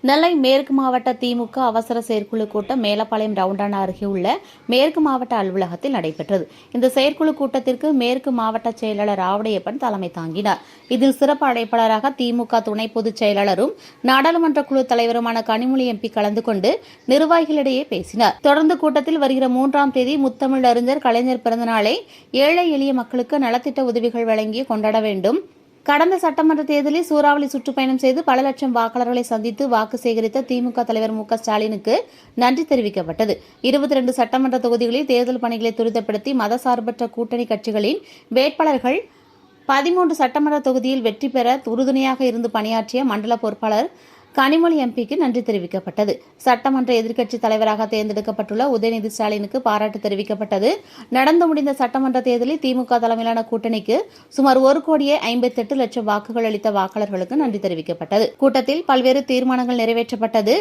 நெல்லை மேற்கு மாவட்ட திமுக அவசர செயற்குழு கூட்டம் மேலப்பாளையம் ரவுண்டானா அருகே உள்ள மேற்கு மாவட்ட அலுவலகத்தில் நடைபெற்றது. இந்த செயற்குழு கூட்டத்திற்கு மேற்கு மாவட்ட செயலாளர் ஆவடையப்பன் தலைமை தாங்கினார். இதில் சிறப்பு அழைப்பாளராக திமுக துணை பொதுச் செயலாளரும் நாடாளுமன்ற குழு தலைவருமான கனிமொழி எம்பி கலந்து கொண்டு நிர்வாகிகளிடையே பேசினார். தொடர்ந்து கூட்டத்தில் வருகிற 3ஆம் தேதி முத்தமிழ் அறிஞர் கலைஞர் பிறந்தநாளை ஏழை எளிய மக்களுக்கு நலத்திட்ட உதவிகள் வழங்கி கொண்டாட வேண்டும். கடந்த சட்டமன்ற தேர்தலில் சூறாவளி சுற்றுப்பயணம் செய்து பல லட்சம் வாக்காளர்களை சந்தித்து வாக்கு சேகரித்த திமுக தலைவர் மு.க.ஸ்டாலினுக்கு நன்றி தெரிவிக்கப்பட்டது. 22 சட்டமன்ற தொகுதிகளில் தேர்தல் பணிகளை துரிதப்படுத்தி மதசார்பற்ற கூட்டணி கட்சிகளின் வேட்பாளர்கள் 13 சட்டமன்ற தொகுதியில் வெற்றி பெற உறுதுணையாக இருந்து பணியாற்றிய மண்டல பொறுப்பாளர் கனிமொழி எம்பிக்கு நன்றி தெரிவிக்கப்பட்டது. சட்டமன்ற எதிர்க்கட்சித் தலைவராக தேர்ந்தெடுக்கப்பட்டுள்ள உதயநிதி ஸ்டாலினுக்கு பாராட்டு தெரிவிக்கப்பட்டது. நடந்து முடிந்த சட்டமன்ற தேர்தலில் திமுக தலைமையிலான கூட்டணிக்கு சுமார் 1,58,00,000 வாக்குகள் அளித்த வாக்காளர்களுக்கு நன்றி தெரிவிக்கப்பட்டது. கூட்டத்தில் பல்வேறு தீர்மானங்கள் நிறைவேற்றப்பட்டது.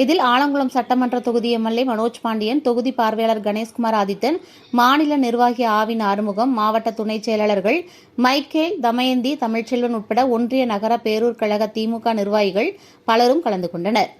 இதில் ஆலங்குளம் சட்டமன்ற தொகுதி எம்எல்ஏ மனோஜ் பாண்டியன், தொகுதி பார்வையாளர் கணேஷ்குமார் ஆதித்தன், மாநில நிர்வாகி ஆவின் ஆறுமுகம், மாவட்ட துணைச் செயலாளர்கள் மைக்கேல், தமயந்தி, தமிழ்ச்செல்வன் உட்பட ஒன்றிய நகர பேரூர் கழக திமுக நிர்வாகிகள் பலரும் கலந்து கொண்டனர்.